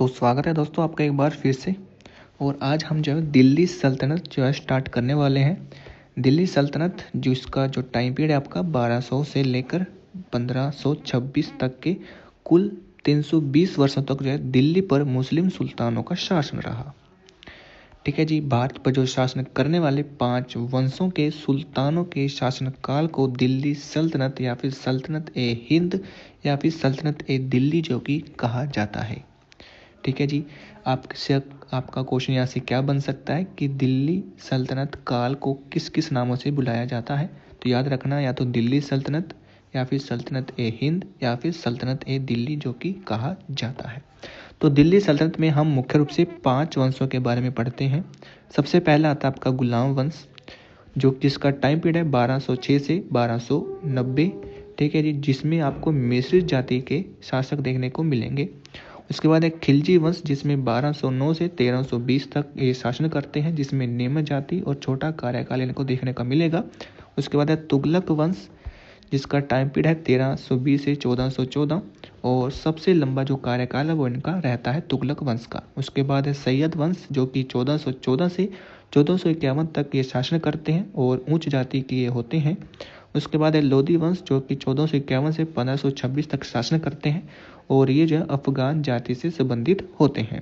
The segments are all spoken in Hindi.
तो स्वागत है दोस्तों आपका एक बार फिर से। और आज हम जो है दिल्ली सल्तनत जो है स्टार्ट करने वाले हैं। दिल्ली सल्तनत जिसका जो टाइम पीरियड है आपका 1200 से लेकर 1526 तक के कुल 320 वर्षों तक जो है दिल्ली पर मुस्लिम सुल्तानों का शासन रहा। ठीक है जी। भारत पर जो शासन करने वाले 5 वंशों के सुल्तानों के शासनकाल को दिल्ली सल्तनत या फिर सल्तनत ए हिंद या फिर सल्तनत ए दिल्ली जो कि कहा जाता है। ठीक है जी। आपका क्वेश्चन यहाँ से क्या बन सकता है कि दिल्ली सल्तनत काल को किस किस नामों से बुलाया जाता है। तो याद रखना, या तो दिल्ली सल्तनत या फिर सल्तनत ए हिंद या फिर सल्तनत ए दिल्ली जो कि कहा जाता है। तो दिल्ली सल्तनत में हम मुख्य रूप से 5 वंशों के बारे में पढ़ते हैं। सबसे पहला आता है आपका गुलाम वंश, जो जिसका टाइम पीरियड है 1206 से 1290। ठीक है जी। जिसमें आपको मिश्रित जाति के शासक देखने को मिलेंगे। उसके बाद है खिलजी वंश, जिसमें 1209 से 1320 तक ये शासन करते हैं, जिसमें निम्न जाति और छोटा कार्यकाल इनको देखने का मिलेगा। उसके बाद है तुगलक वंश, जिसका टाइम पीरियड है 1320 से 1414 और सबसे लंबा जो कार्यकाल है वो इनका रहता है तुगलक वंश का। उसके बाद है सैयद वंश, जो कि 1414 से 1451 तक ये शासन करते हैं और उच्च जाति के ये होते हैं। उसके बाद है लोधी वंश, जो कि 1451 से 1526 तक शासन करते हैं और ये जो है अफगान जाति से संबंधित होते हैं।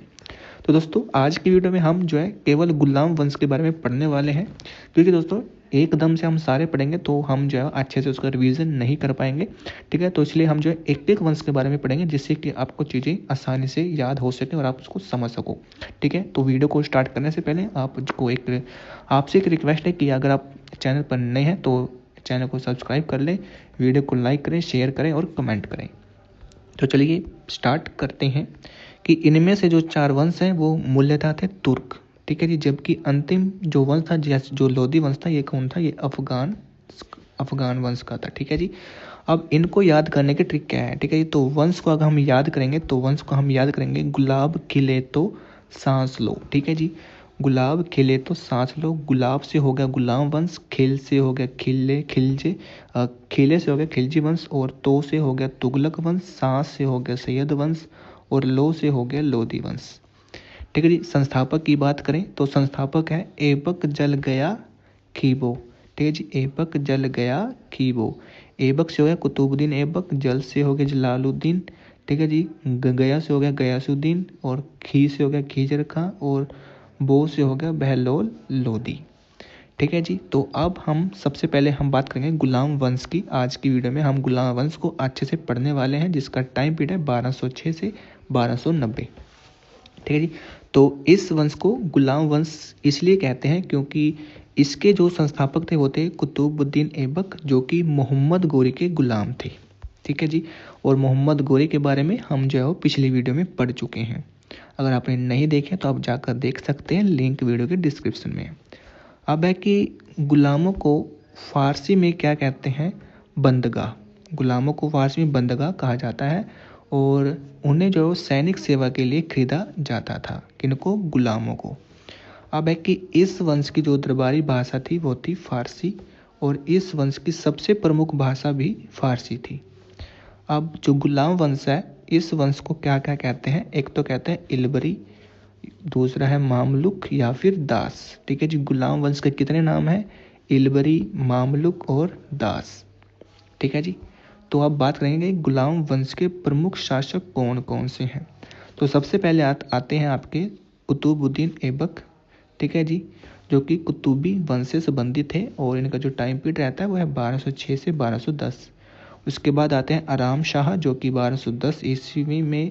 तो दोस्तों आज की वीडियो में हम जो है केवल गुलाम वंश के बारे में पढ़ने वाले हैं, क्योंकि दोस्तों एकदम से हम सारे पढ़ेंगे तो हम जो है अच्छे से उसका रिवीजन नहीं कर पाएंगे। ठीक है, तो इसलिए हम जो है एक एक वंश के बारे में पढ़ेंगे, जिससे कि आपको चीज़ें आसानी से याद हो सकें और आप उसको समझ सको। ठीक है, तो वीडियो को स्टार्ट करने से पहले आपसे एक रिक्वेस्ट है कि अगर आप चैनल पर नए हैं तो चैनल को सब्सक्राइब कर लें, वीडियो को लाइक करें, शेयर करें और कमेंट करें। तो चलिए स्टार्ट करते हैं कि इनमें से जो 4 वंश हैं वो मूल्यतः थे तुर्क। ठीक है जी। जबकि अंतिम जो वंश था, जो लोधी वंश था, ये कौन था? ये अफगान वंश का था। ठीक है जी। अब इनको याद करने की ट्रिक क्या है? ठीक है जी। तो वंश को अगर हम याद करेंगे गुलाब खिले तो सांस लो। ठीक है जी। गुलाब खिले तो सांस लो। गुलाब से हो गया गुलाम वंश, खिल से हो गया खिलजे, खिले से हो गया खिलजी वंश, और तो से हो गया तुगलक वंश, सांस से हो गया सैयद वंश और लो से हो गया लोधी वंश। ठीक है जी। संस्थापक की बात करें तो संस्थापक है ऐबक जल गया खीबो। ठीक है जी। ऐबक जल गया खीबो। ऐबक से हो गया कुतुबुद्दीन ऐबक, जल से हो गया जलालुद्दीन। ठीक है जी। गया से हो गया गयासुद्दीन और खी से हो गया खीजर खां और बो से हो गया बहलोल लोदी। ठीक है जी। तो अब हम सबसे पहले हम बात करेंगे गुलाम वंश की। आज की वीडियो में हम गुलाम वंश को अच्छे से पढ़ने वाले हैं, जिसका टाइम पीरियड है 1206 से 1290। ठीक है जी। तो इस वंश को गुलाम वंश इसलिए कहते हैं क्योंकि इसके जो संस्थापक थे वो थे कुतुबुद्दीन ऐबक, जो कि मोहम्मद गोरी के गुलाम थे। ठीक है जी। और मोहम्मद गोरी के बारे में हम जो है वो पिछली वीडियो में पढ़ चुके हैं। अगर आपने नहीं देखे तो आप जाकर देख सकते हैं, लिंक वीडियो के डिस्क्रिप्शन में। अब है कि गुलामों को फारसी में क्या कहते हैं? बंदगाह। गुलामों को फारसी में बंदगाह कहा जाता है और उन्हें जो सैनिक सेवा के लिए खरीदा जाता था। किनको? गुलामों को। अब है कि इस वंश की जो दरबारी भाषा थी वो थी फारसी और इस वंश की सबसे प्रमुख भाषा भी फारसी थी। अब जो गुलाम वंश है इस वंश को क्या क्या कहते हैं? एक तो कहते हैं इलबरी, दूसरा है मामलुक या फिर दास। ठीक है जी। गुलाम वंश के कितने नाम हैं? इलबरी, मामलुक और दास। ठीक है जी। तो अब बात करेंगे गुलाम वंश के प्रमुख शासक कौन कौन से हैं। तो सबसे पहले आते हैं आपके कुतुबुद्दीन ऐबक। ठीक है जी। जो कि कुतुबी वंश से संबंधित थे और इनका जो टाइम पीरियड रहता है वो है 1206 से 1210। उसके बाद आते हैं आराम शाह, जो कि 1210 ईस्वी में।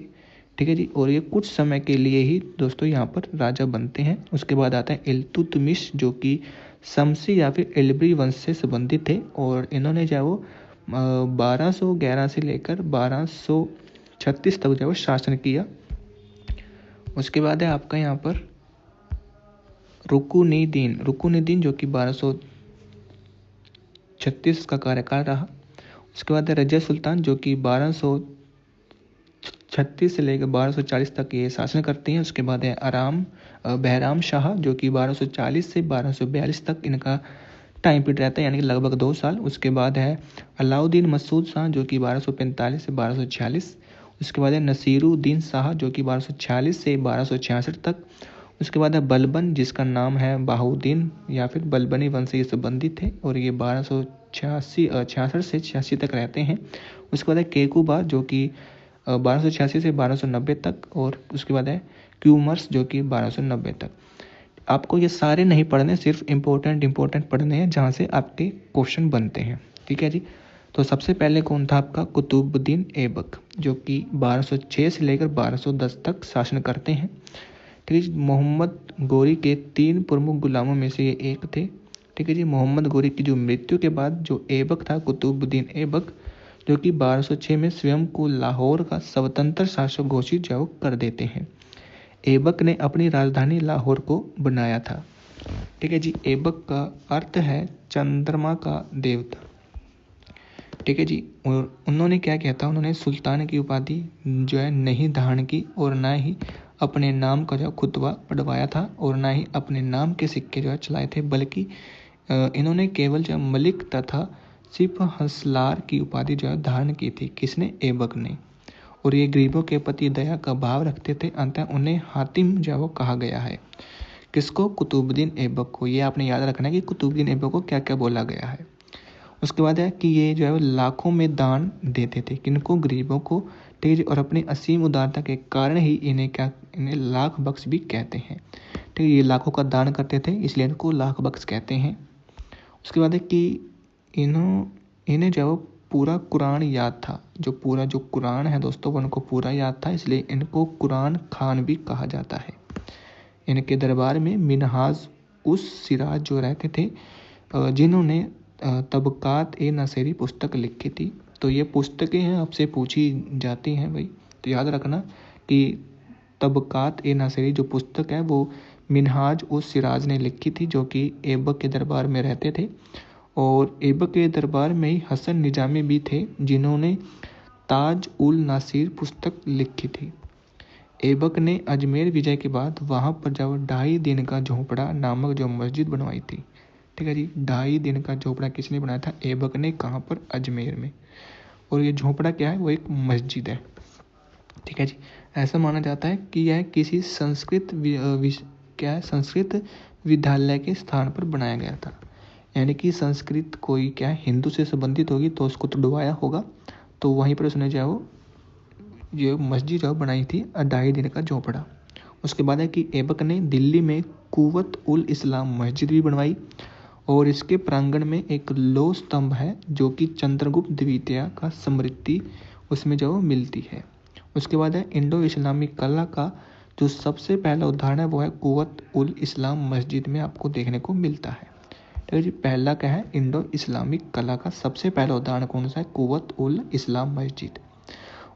ठीक है जी। और ये कुछ समय के लिए ही दोस्तों यहाँ पर राजा बनते हैं। उसके बाद आता है इल्तुतमिश, जो कि शमसी या फिर एल्बरी वंश से संबंधित थे और इन्होंने जो है वो 1211 से लेकर 1236 तक जो है वो शासन किया। उसके बाद है आपका यहाँ पर रुकुनुद्दीन, जो कि 1236 का कार्यकाल रहा। उसके बाद है रजिया सुल्तान, जो कि 1236 से लेकर 1240 तक ये शासन करती हैं। उसके बाद है बहराम शाह, जो कि 1240 से 1242 तक इनका टाइम पीरियड रहता है, यानी कि लगभग 2 साल। उसके बाद है अलाउद्दीन मसूद शाह, जो कि 1245 से 1246। उसके बाद है नसीरुद्दीन शाह जो कि 1246 से 1266 तक। उसके बाद है बलबन जिसका नाम है बहाउद्दीन या फिर बलबनी वंश से ये संबंधित थे और ये 1266 से 86 तक रहते हैं। उसके बाद है केकुबा जो कि 1286 से 1290 तक और उसके बाद है क्यूमर्स जो कि 1290 तक। आपको ये सारे नहीं पढ़ने, सिर्फ इम्पोर्टेंट पढ़ने हैं जहाँ से आपके क्वेश्चन बनते हैं। ठीक है जी। तो सबसे पहले कौन था आपका? कुतुबुद्दीन ऐबक जो कि 1206 से लेकर 1210 तक शासन करते हैं। ठीक है जी। मोहम्मद गोरी के 3 प्रमुख गुलामों में से ये एक थे। ठीक है जी। मोहम्मद गोरी की जो मृत्यु के बाद जो ऐबक था कुतुबुद्दीन ऐबक जो कि 1206 में स्वयं को लाहौर का स्वतंत्र शासक घोषित जो कर देते हैं। ऐबक ने अपनी राजधानी लाहौर को बनाया था। ठीक है जी। ऐबक का अर्थ है चंद्रमा का देवता। ठीक है जी। और उन्होंने क्या किया था? उन्होंने सुल्तान की उपाधि जो है नहीं धारण की और ना ही अपने नाम का जो खुतबा पढ़वाया था और ना ही अपने नाम के सिक्के जो है चलाए थे, बल्कि इन्होंने केवल जो मलिक तथा सिर्फ हंसलार की उपाधि जो है धारण की थी। किसने? ऐबक ने। और ये गरीबों के प्रति दया का भाव रखते थे, अतः उन्हें हातिम जो वो कहा गया है। किसको? कुतुबुद्दीन ऐबक को। ये आपने याद रखना है कि कुतुबुद्दीन ऐबक को क्या क्या बोला गया है। उसके बाद है कि ये जो है लाखों में दान देते थे। किनको? गरीबों को। ठीक है। और अपनी असीम उदारता के कारण ही इन्हें लाख बख्श भी कहते हैं। ठीक है। ये लाखों का दान करते थे इसलिए इनको लाख बख्श कहते हैं। उसके बाद है कि इन्हें जो पूरा कुरान याद था। जो कुरान है दोस्तों वो उनको पूरा याद था, इसलिए इनको कुरान खान भी कहा जाता है। इनके दरबार में मिनहाज उस सिराज जो रहते थे जिन्होंने तबकात ए नसीरी पुस्तक लिखी थी। तो ये पुस्तकें हैं, आपसे पूछी जाती हैं भाई, तो याद रखना कि तबकात ए नसीरी जो पुस्तक है वो मिनहाज उस सिराज ने लिखी थी जो कि ऐबक के दरबार में रहते थे। और ऐबक के दरबार में ही हसन निजामी भी थे जिन्होंने ताज उल नासिर पुस्तक लिखी थी। ऐबक ने अजमेर विजय के बाद वहाँ पर जब 2.5 दिन का झोपड़ा नामक जो मस्जिद बनवाई थी। ठीक है जी। 2.5 दिन का झोपड़ा किसने बनाया था? ऐबक ने। कहाँ पर? अजमेर में। और ये झोपड़ा क्या है? वो एक मस्जिद है। ठीक है जी। ऐसा माना जाता है कि यह किसी संस्कृत विद्यालय के स्थान पर बनाया गया था। यानी कि संस्कृत कोई क्या है हिंदू से संबंधित होगी तो उसको तो डुबाया होगा, तो वहीं पर उसने जो ये मस्जिद जो बनाई थी 2.5 दिन का झोपड़ा। उसके बाद है कि ऐबक ने दिल्ली में कुव्वत उल इस्लाम मस्जिद भी बनवाई और इसके प्रांगण में एक लौह स्तंभ है जो कि चंद्रगुप्त द्वितीय का स्मृति उसमें जो मिलती है। उसके बाद है इंडो इस्लामिक कला का जो सबसे पहला उदाहरण है वो है कुव्वत उल इस्लाम मस्जिद में आपको देखने को मिलता है। ठीक है जी। पहला क्या है? इंडो इस्लामिक कला का सबसे पहला उदाहरण कौन सा है? कुव्वत उल इस्लाम मस्जिद।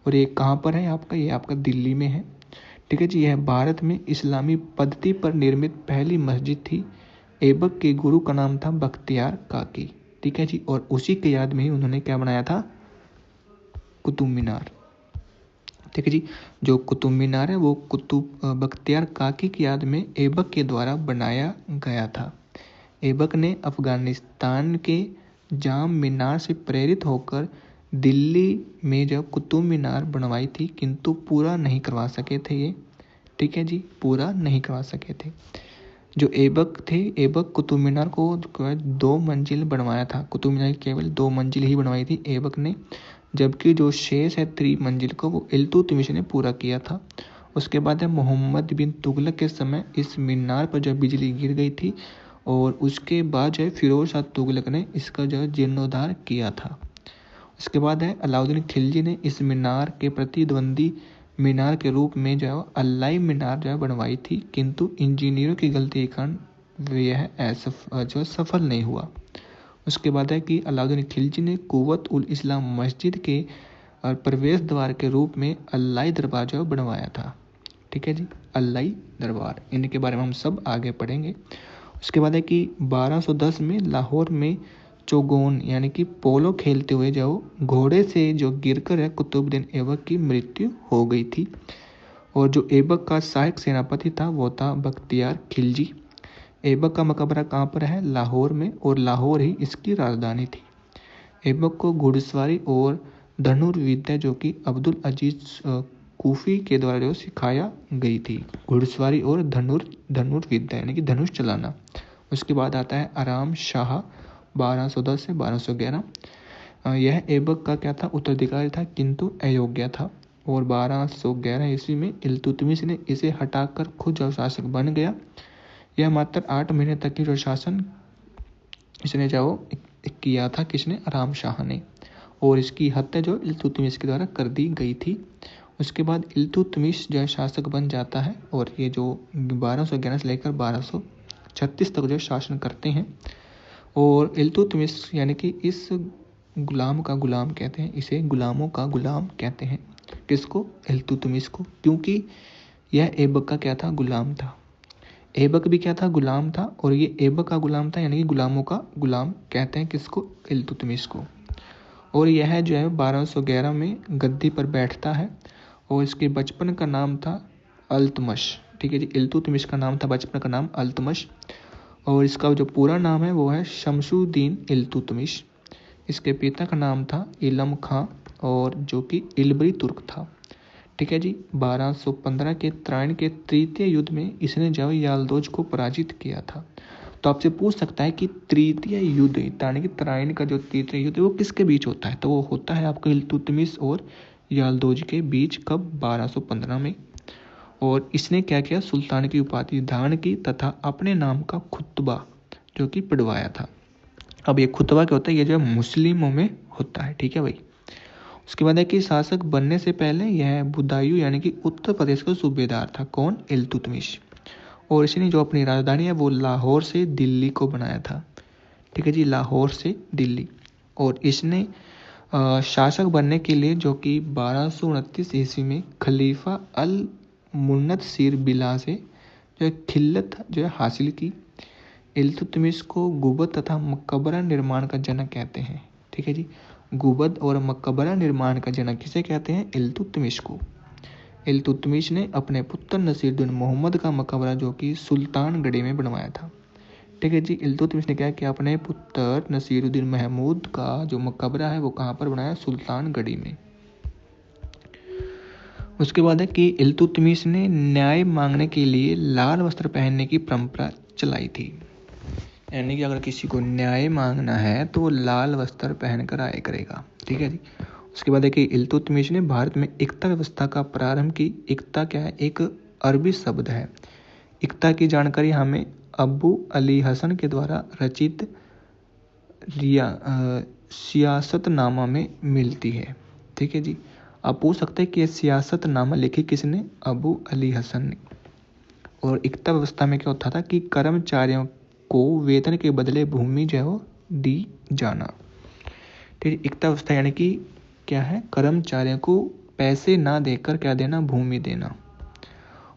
और ये कहाँ पर है आपका? ये आपका दिल्ली में है। ठीक है जी। यह भारत में इस्लामी पद्धति पर निर्मित पहली मस्जिद थी। ऐबक के गुरु का नाम था बख्तियार काकी। ठीक है जी। और उसी के याद में ही उन्होंने क्या बनाया था? कुतुब मीनार। ठीक है जी। जो कुतुब मीनार है वो बख्तियार काकी की याद में ऐबक के द्वारा बनाया गया था। ऐबक ने अफगानिस्तान के जाम मीनार से प्रेरित होकर दिल्ली में जो कुतुब मीनार बनवाई थी, किंतु पूरा नहीं करवा सके थे ये। ठीक है जी। पूरा नहीं करवा सके थे। जो ऐबक थे, ऐबक कुतुब मीनार को 2 मंजिल बनवाया था। कुतुब मीनार केवल 2 मंजिल ही बनवाई थी ऐबक ने, जबकि जो शेष है 3 मंजिल को वो इल्तुतमिश ने पूरा किया था। उसके बाद है मोहम्मद बिन तुगलक के समय इस मीनार पर जो बिजली गिर गई थी और उसके बाद जो है फिरोज शाह तुगलक ने इसका जो है जीर्णोद्धार किया था। उसके बाद है अलाउद्दीन खिलजी ने इस मीनार के प्रतिद्वंदी मीनार के रूप में जो है अलाई मीनार जो है बनवाई थी, किंतु इंजीनियरों की गलती के कारण यह सफल नहीं हुआ। उसके बाद है कि अलाउद्दीन खिलजी ने कुव्वत उल इस्लाम मस्जिद के प्रवेश द्वार के रूप में अलाई दरबार जो बनवाया था। ठीक है जी। अलाई दरबार, इनके बारे में हम सब आगे पढ़ेंगे। उसके बाद है कि 1210 में लाहौर में चौगोन यानी कि पोलो खेलते हुए जो घोड़े से जो गिरकर है कुतुबुद्दीन ऐबक की मृत्यु हो गई थी। और जो ऐबक का सहायक सेनापति था वो था बख्तियार खिलजी। ऐबक का मकबरा कहाँ पर है? लाहौर में, और लाहौर ही इसकी राजधानी थी। ऐबक को घुड़सवारी और धनुर्विद्या जो कि अब्दुल अजीज कूफी के द्वारा जो सिखाया गई थी, घुड़सवारी और धनुर्विद्या यानी कि धनुष चलाना। उसके बाद आता है आराम शाह 1210 से 1211। यह ऐबक का क्या था, उत्तराधिकारी था किंतु अयोग्य था। और 1211 ईस्वी में इल्तुतमिश ने इसे हटाकर खुद जो शासक बन गया। यह मात्र 8 महीने तक की जो शासन इसने जो किया था, किसने, आराम शाह ने। और इसकी हत्या जो इल्तुतमिश के द्वारा कर दी गई थी। उसके बाद इल्तुतमिश जो शासक बन जाता है और ये जो 1211 से लेकर 1236 तक जो शासन करते हैं। और इल्तुतमिश यानी कि इस गुलाम का गुलाम कहते हैं, इसे गुलामों का गुलाम कहते हैं। किसको, इल्तुतमिश को, क्योंकि यह ऐबक का क्या था, गुलाम था। ऐबक भी क्या था, गुलाम था, और ये ऐबक का गुलाम था यानी कि गुलामों का गुलाम कहते हैं किसको, इल्तुतमिश को। और यह जो है 1211 में गद्दी पर बैठता है और इसके बचपन का नाम था अल्तमश। ठीक है जी, इल्तुतमिश का नाम था बचपन का नाम अल्तमश। और इसका जो पूरा नाम है वो है शमशुद्दीन इल्तुतमिश। इसके पिता का नाम था इलम खां और जो कि इल्बरी तुर्क था। ठीक है जी, 1215 के त्राइन के तृतीय युद्ध में इसने जो याल्दोज को पराजित किया था। तो आपसे पूछ सकता है कि तृतीय युद्ध यानी कि त्राइन का जो तृतीय युद्ध है वो किसके बीच होता है, तो वो होता है आपका इल्तुतमिश और याल्दोज के बीच। कब, 1215 में। और इसने क्या किया, सुल्तान की उपाधि धारण की तथा अपने नाम का खुतबा जो कि पढ़वाया था। अब ये खुतबा क्या होता है, ये जो मुस्लिमों में होता है। ठीक है भाई। उसके बाद है कि शासक बनने से पहले यह बुदायूं यानी कि उत्तर प्रदेश का सूबेदार था। कौन, इल्तुतमिश। और इसने जो अपनी राजधानी है वो लाहौर से दिल्ली को बनाया था। ठीक है जी, लाहौर से दिल्ली। और इसने शासक बनने के लिए जो कि 1229 ईस्वी में खलीफा अल मुन्नतसिर बिला से जो खिल्लत जो है हासिल की। इल्तुतमिश को गुबद तथा मकबरा निर्माण का जनक कहते हैं। ठीक है जी, गुबद और मकबरा निर्माण का जनक किसे कहते हैं, इल्तुतमिश को। इल्तुतमिश ने अपने पुत्र नसीरुद्दीन मोहम्मद का मकबरा जो कि सुल्तानगढ़ी में बनवाया था। ठीक है जी, इल्तुतमिश ने क्या किया, अपने पुत्र नसीरुद्दीन महमूद का जो मकबरा है वो कहाँ पर बनाया, सुल्तानगढ़ी में। उसके बाद है कि इल्तुतमिश ने न्याय मांगने के लिए लाल वस्त्र पहनने की परंपरा चलाई थी। यानी कि अगर किसी को न्याय मांगना है तो वो लाल वस्त्र पहनकर आया करेगा। ठीक है जी। उसके बाद है कि इल्तुतमिश ने भारत में एकता व्यवस्था का प्रारंभ की। एकता क्या है, एक अरबी शब्द है। एकता की जानकारी हमें अबू अली हसन के द्वारा रचित सियासतनामा में मिलती है। ठीक है जी। आप पूछ सकते हैं कि यह सियासतनामा लिखी किसने, अबू अली हसन ने। और एकता व्यवस्था में क्या होता था कि कर्मचारियों को वेतन के बदले भूमि जो है वो दी जाना। ठीक है, एकता व्यवस्था यानी कि क्या है, कर्मचारियों को पैसे ना देकर क्या देना, भूमि देना।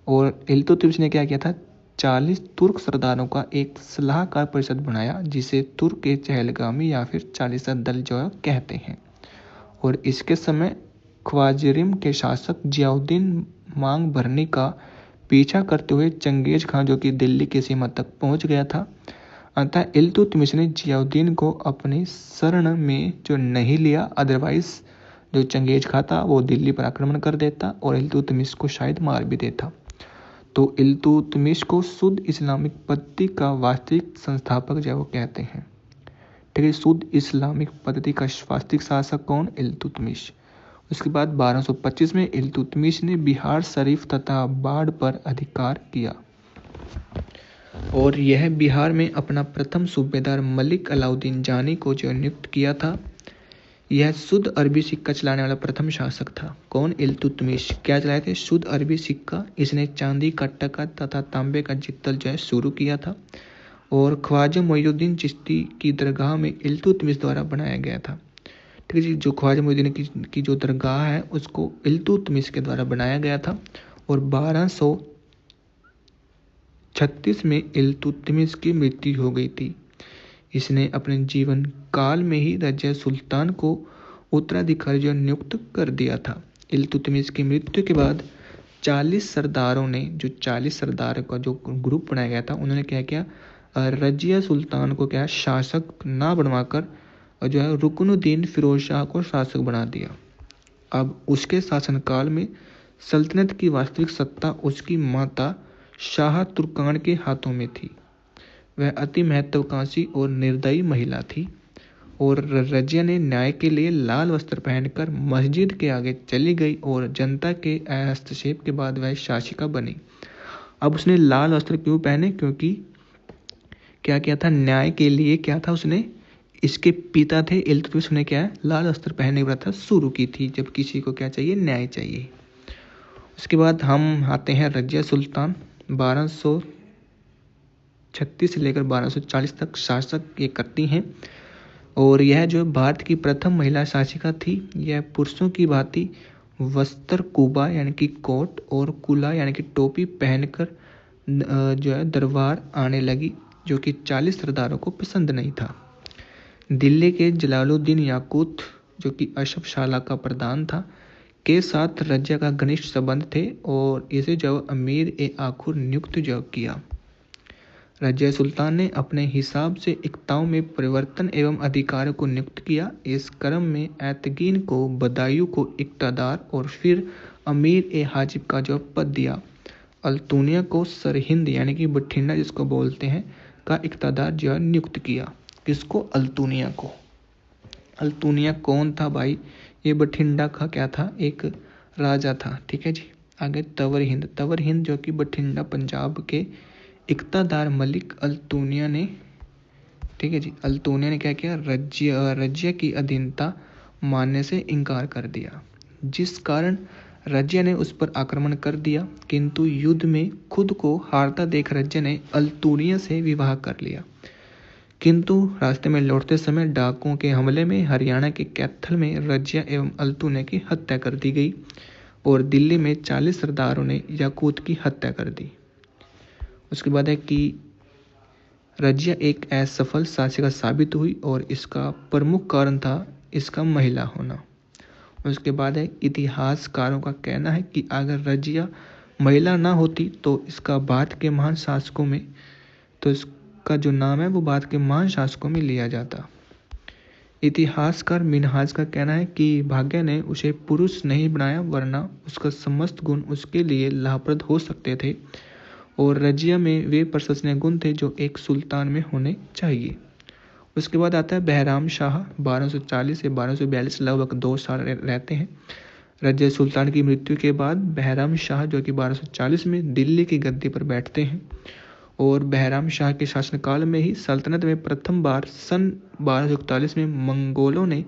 और इल्तुतमिश ने क्या किया था, 40 तुर्क सरदारों का एक सलाहकार परिषद बनाया जिसे तुर्क के चहलगामी या फिर 40 दल जो है कहते हैं। और इसके समय ख्वारिज़्म के शासक जियाउद्दीन मांग भरने का पीछा करते हुए चंगेज खां जो कि दिल्ली की सीमा तक पहुंच गया था। अतः इल्तुतमिश ने जियाउद्दीन को अपनी शरण में जो नहीं लिया, अदरवाइज जो चंगेज खां था वो दिल्ली पर आक्रमण कर देता और इल्तुतमिश को शायद मार भी देता। तो इल्तुतमिश को शुद्ध इस्लामिक पद्धति का वास्तविक संस्थापक जो वो कहते हैं। ठीक है, शुद्ध इस्लामिक पद्धति का वास्तविक शासक कौन, इल्तुतमिश। उसके बाद 1225 में इल्तुतमिश ने बिहार शरीफ तथा बाढ़ पर अधिकार किया और यह बिहार में अपना प्रथम सूबेदार मलिक अलाउद्दीन जानी को जो नियुक्त किया था। यह शुद्ध अरबी सिक्का चलाने वाला प्रथम शासक था। कौन, इल्तुतमिश। क्या चलाए थे, शुद्ध अरबी सिक्का। इसने चांदी का टका तथा तांबे का जित्तल जो है शुरू किया था और ख्वाजा मोइनुद्दीन चिश्ती की दरगाह में इल्तुतमिश द्वारा बनाया गया था। ठीक है जी, जो ख्वाजा मोइनुद्दीन की जो दरगाह है उसको इल्तुतमिश के द्वारा बनाया गया था। और 1236 में इल्तुतमिश की मृत्यु हो गई थी। इसने अपने जीवन काल में ही रजिया सुल्तान को उत्तराधिकारी जो नियुक्त कर दिया था। इल्तुतमिश की मृत्यु के बाद 40 सरदारों ने, जो 40 सरदारों का जो ग्रुप बनाया गया था, उन्होंने क्या किया, रजिया सुल्तान को क्या शासक ना बनवाकर जो है रुकनुद्दीन फिरोज शाह को शासक बना दिया। अब उसके शासनकाल में सल्तनत की वास्तविक सत्ता उसकी माता शाह तुर्कान के हाथों में थी। वह अति महत्वाकांक्षी और निर्दयी महिला थी और रजिया ने न्याय के लिए लाल वस्त्र पहनकर मस्जिद के आगे चली गई और जनता के हस्तक्षेप के बाद वह शासिका बनी। अब उसने लाल वस्त्र क्यों पहने? क्योंकि क्या किया था? न्याय के लिए क्या था उसने? इसके पिता थे इल्तुतमिश ने क्या है? लाल वस्त्र पहनने की प्रथा शुरू की थी जब किसी को क्या चाहिए? न्याय चाहिए। उसके बाद हम आते हैं रजिया सुल्तान। 1236 से लेकर 1240 तक शासक ये करती हैं और यह जो भारत की प्रथम महिला शासिका थी, यह पुरुषों की भांति वस्त्र कुबा यानी कि कोट और कुला यानी कि टोपी पहनकर जो है दरबार आने लगी, जो कि 40 सरदारों को पसंद नहीं था। दिल्ली के जलालुद्दीन याकूत जो कि अशफ शाला का प्रधान था के साथ रजिया का घनिष्ठ संबंध थे और इसे जब अमीर ए आखुर नियुक्त जो किया। रजिया सुल्तान ने अपने हिसाब से इक्ताओं में परिवर्तन एवं अधिकारों को नियुक्त किया। इस क्रम में ऐतगीन को बदायूं को इक्तादार और फिर अमीर ए हाजिब का जो पद दिया। अल्तुनिया को सरहिंद यानी कि बठिंडा जिसको बोलते हैं का इक्तादार जो है नियुक्त किया। किसको? अल्तुनिया को। अल्तुनिया कौन था भाई? ये बठिंडा का क्या था? एक राजा था। ठीक है जी। आगे तवर हिंद। तवर हिंद जो कि बठिंडा पंजाब के इक्तादार मलिक अल्तुनिया ने, ठीक है जी, अल्तुनिया ने क्या किया? रजिया की अधीनता मानने से इनकार कर दिया, जिस कारण रजिया ने उस पर आक्रमण कर दिया। किंतु युद्ध में खुद को हारता देख रजिया ने अल्तुनिया से विवाह कर लिया। किंतु रास्ते में लौटते समय डाकुओं के हमले में हरियाणा के कैथल में रजिया एवं अल्तुनिया की हत्या कर दी गई और दिल्ली में 40 सरदारों ने याकूत की हत्या कर दी। उसके बाद है कि रजिया एक असफल शासिका साबित हुई और इसका प्रमुख कारण था इसका महिला होना। उसके बाद है इतिहासकारों का कहना है कि अगर रजिया महिला ना होती तो इसका भारत के महान शासकों में, तो इसका जो नाम है वो भारत के महान शासकों में लिया जाता। इतिहासकार मिनहाज का कहना है कि भाग्य ने उसे पुरुष नहीं बनाया वरना उसका समस्त गुण उसके लिए लाभप्रद हो सकते थे और रजिया में वे प्रशंसनीय गुण थे जो एक सुल्तान में होने चाहिए। उसके बाद आता है बहराम शाह। 1240 से 1242 लगभग 2 साल रहते हैं। रजिया सुल्तान की मृत्यु के बाद बहराम शाह जो कि 1240 में दिल्ली की गद्दी पर बैठते हैं और बहराम शाह के शासनकाल में ही सल्तनत में प्रथम बार सन 1241 में मंगोलों ने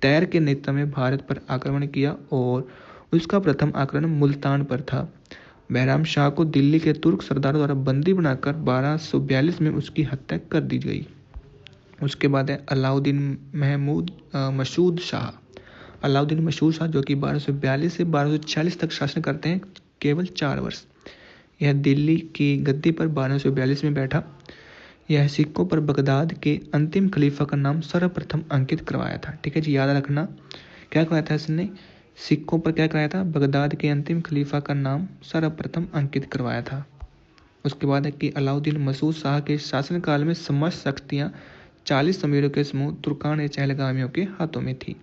तैर के नेतृत्व में भारत पर आक्रमण किया और उसका प्रथम आक्रमण मुल्तान पर था। बहराम शाह को दिल्ली के तुर्क सरदारों द्वारा बंदी बनाकर 1242 में उसकी हत्या कर दी गई। उसके बाद है अलाउद्दीन मसूद शाह। अलाउद्दीन मसूद शाह जो कि 1242 से 1246 तक शासन करते हैं, केवल 4 वर्ष। यह दिल्ली की गद्दी पर 1242 में बैठा। यह सिखों पर बगदाद के अंतिम खलीफा का नाम सर्वप्रथम अंकित करवाया था। ठीक है जी, याद रखना क्या करवाया था इसने? सिखों पर क्या कराया था? बगदाद के अंतिम खलीफा का नाम सर्वप्रथम अंकित करवाया था। उसके बाद है कि अलाउद्दीन मसूद शाह के शासनकाल में समस्त शक्तियाँ 40 अमीरों के समूह तुर्कान ए चहलगामियों के हाथों में थी।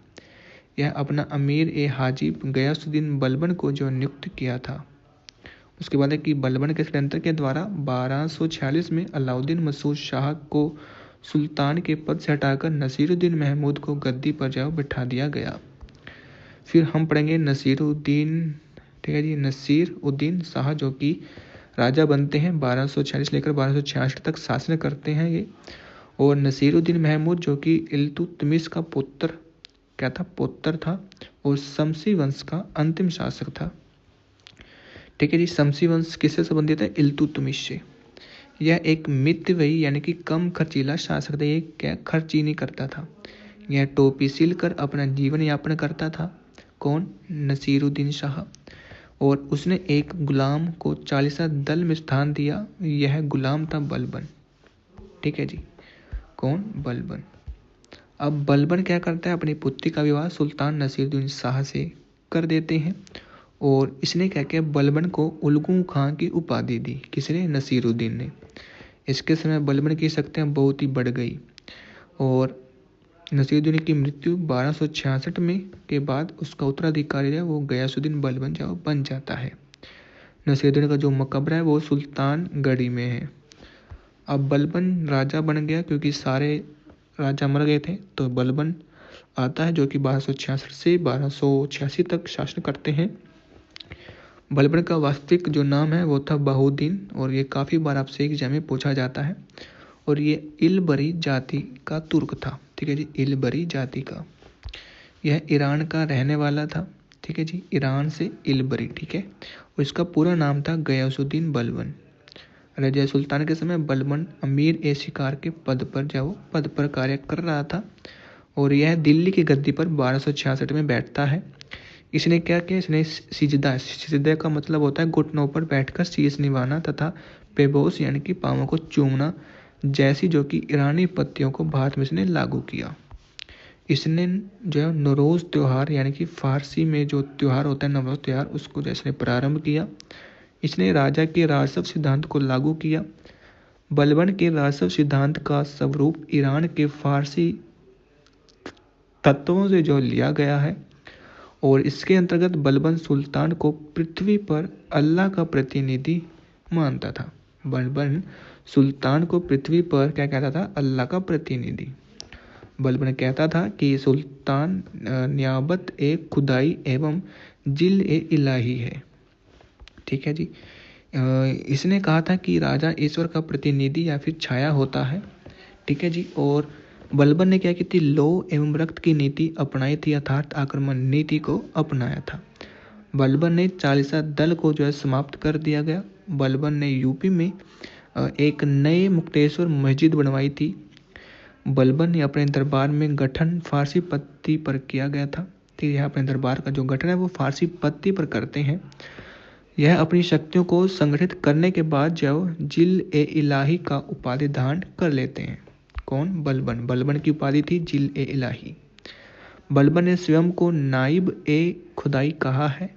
यह अपना अमीर ए हाजिब गयासुद्दीन बलबन को जो नियुक्त किया था। उसके बाद है कि बलबन के षड्यंत्र के द्वारा 1246 में अलाउद्दीन मसूद शाह को सुल्तान के पद से हटाकर नसीरुद्दीन महमूद को गद्दी पर जो बिठा दिया गया। फिर हम पढ़ेंगे नसीरुद्दीन, ठीक है जी, नसीर उद्दीन शाह जो कि राजा बनते हैं। 1246 लेकर 1266 तक शासन करते हैं ये। और नसीरुद्दीन महमूद जो कि इल्तुतमिश का पुत्र क्या था? पुत्र था और शमसी वंश का अंतिम शासक था। ठीक है जी, शमसी वंश किससे संबंधित है? इल्तुतमिश से। यह एक मितव्ययी यानी कि कम खर्चीला शासक था। ये क्या खर्च ही नहीं करता था। यह टोपी सिलकर अपना जीवन यापन करता था। कौन? नसीरुद्दीन शाह। और उसने एक गुलाम को 40 दल में स्थान दिया। यह गुलाम था बलबन। ठीक है जी, कौन? बलबन। अब बलबन क्या करता है? अपनी पुत्री का विवाह सुल्तान नसीरुद्दीन शाह से कर देते हैं और इसने क्या किया? बलबन को उलगू खां की उपाधि दी। किसने? नसीरुद्दीन ने। इसके समय बलबन की शक्तियाँ बहुत ही बढ़ गई और नसीरुद्दीन की मृत्यु 1266 में के बाद उसका उत्तराधिकारी है वो गयासुद्दीन बलबन जो बन जाता है। नसीरुद्दीन का जो मकबरा है वो सुल्तानगढ़ी में है। अब बलबन राजा बन गया क्योंकि सारे राजा मर गए थे, तो बलबन आता है जो कि 1266 से 1286 तक शासन करते हैं। बलबन का वास्तविक जो नाम है वो था बहाउद्दीन, और ये काफ़ी बार आपसे एग्जाम में पूछा जाता है। और ये इलबरी जाति का तुर्क था, ठीक है जी, इलबरी जाति का। यह ईरान का रहने वाला था, ठीक है जी, ईरान से इलबरी, ठीक है। और इसका पूरा नाम था गयासुद्दीन बलबन। रजिया सुल्तान के समय बलबन अमीर ए शिकार के पद पर कार्य कर रहा था, और यह दिल्ली की गद्दी पर 1266 में बैठता है। इसने क्या किया, इसने सिजदा का मतलब होता है घुटनों पर बैठकर शीश निभाना तथा पेबोस यानी कि पाँवों को चूमना जैसी जो कि ईरानी पत्तियों को भारत में इसने लागू किया। इसने जो है नौरोज़ त्यौहार यानी कि फारसी में जो त्यौहार होता है नवरोज़ त्यौहार, उसको जो इसने प्रारंभ किया। इसने राजा के राजस्व सिद्धांत को लागू किया। बलबन के राजस्व सिद्धांत का स्वरूप ईरान के फारसी तत्वों से जो लिया गया है, और इसके अंतर्गत बलबन सुल्तान को पृथ्वी पर अल्लाह का प्रतिनिधि मानता था। बलबन सुल्तान को पृथ्वी पर क्या कहता था, अल्लाह का प्रतिनिधि। बलबन कहता था कि सुल्तान नियाबत एक खुदाई एवं जिल ए इलाही है, ठीक है जी। इसने कहा था कि राजा ईश्वर का प्रतिनिधि या फिर छाया होता है, ठीक है जी। और बलबन ने क्या की थी, लौ एवं रक्त की नीति अपनाई थी, अर्थात आक्रमण नीति को अपनाया था। बलबन ने चालीसा दल को जो है समाप्त कर दिया गया। बलबन ने यूपी में एक नए मुक्तेश्वर मस्जिद बनवाई थी। बलबन ने अपने दरबार में गठन फारसी पत्ती पर किया गया था। तो यह अपने दरबार का जो गठन है वो फारसी पत्ती पर करते हैं। यह अपनी शक्तियों को संगठित करने के बाद जो जिल ए इलाही का उपाधि धारण कर लेते हैं। कौन, बलबन। बलबन की उपाधि थी जिल ए इलाही। बलबन ने स्वयं को नाइब ए खुदाई कहा है।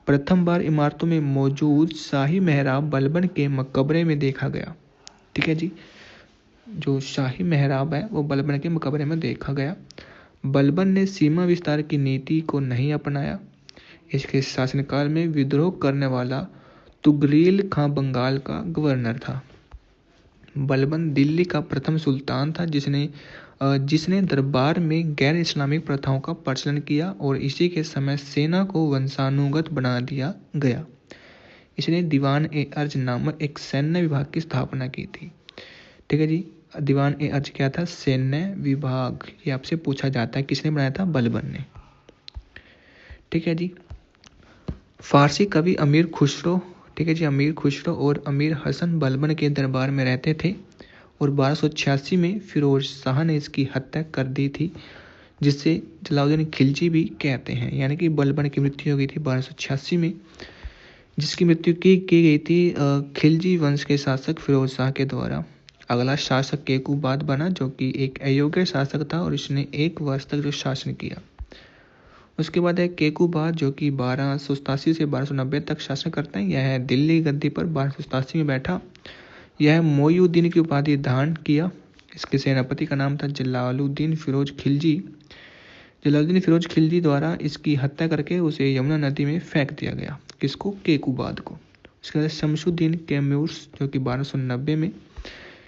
प्रथम बार इमारतों में मौजूद शाही मेहराब बलबन के मकबरे में देखा गया, ठीक है जी। जो शाही मेहराब है वो बलबन के मकबरे में देखा गया। बलबन ने सीमा विस्तार की नीति को नहीं अपनाया। इसके शासनकाल में विद्रोह करने वाला तुगरील खां बंगाल का गवर्नर था। बलबन दिल्ली का प्रथम सुल्तान था जिसने दरबार में गैर इस्लामिक प्रथाओं का प्रचलन किया, और इसी के समय सेना को वंशानुगत बना दिया गया। इसने दीवान ए अर्ज नामक एक सैन्य विभाग की स्थापना की थी, ठीक है जी। दीवान ए अर्ज क्या था, सैन्य विभाग। ये आपसे पूछा जाता है किसने बनाया था, बलबन ने, ठीक है जी। फारसी कवि अमीर खुसरो, ठीक है जी, अमीर खुसरो और अमीर हसन बलबन के दरबार में रहते थे, और 1286 में फिरोज शाह ने इसकी हत्या कर दी थी, जिसे जलालुद्दीन खिलजी भी कहते हैं। यानी कि बलबन की मृत्यु हो गई थी 1286 में, जिसकी मृत्यु की गई थी खिलजी वंश के शासक फिरोज शाह के द्वारा। अगला शासक केकूबाद बना, जो कि एक अयोग्य शासक था, और इसने 1 वर्ष तक जो शासन किया। उसके बाद है केकूबाद, जो कि 1287 से 1290 तक शासन करते हैं। यह दिल्ली गद्दी पर 1287 में बैठा। यह मोइनुद्दीन की उपाधि धारण किया। इसके सेनापति का नाम था जलालुद्दीन फिरोज खिलजी। जलालुद्दीन फिरोज खिलजी द्वारा इसकी हत्या करके उसे यमुना नदी में फेंक दिया गया। किसको, केकूबाद को। इसके बाद शमसुद्दीन कैमूर्स, जो कि 1290 में।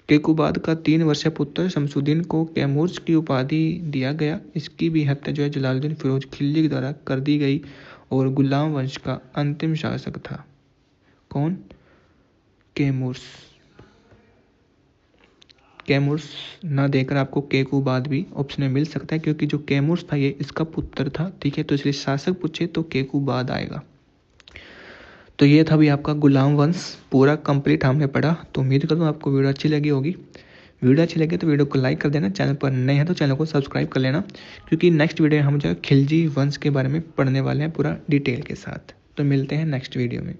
केकूबाद का 3 वर्षीय पुत्र शमसुद्दीन को कैमूर्स की उपाधि दिया गया। इसकी भी हत्या जो है जलालुद्दीन फिरोज खिलजी के द्वारा कर दी गई, और गुलाम वंश का अंतिम शासक था। कौन, कैमूर्स। कैमूर्स ना देकर आपको केकूबाद भी ऑप्शन में मिल सकता है, क्योंकि जो कैमूर्स था ये इसका पुत्र था, ठीक है। तो इसलिए शासक पूछे तो केकूबाद आएगा। तो ये था भी आपका गुलाम वंश पूरा कंप्लीट हमने पढ़ा। तो उम्मीद करूँ आपको वीडियो अच्छी लगी होगी। वीडियो अच्छी लगे तो वीडियो को लाइक कर देना, चैनल पर नए हैं तो चैनल को सब्सक्राइब कर लेना, क्योंकि नेक्स्ट वीडियो हम जो खिलजी वंश के बारे में पढ़ने वाले हैं पूरा डिटेल के साथ। तो मिलते हैं नेक्स्ट वीडियो में।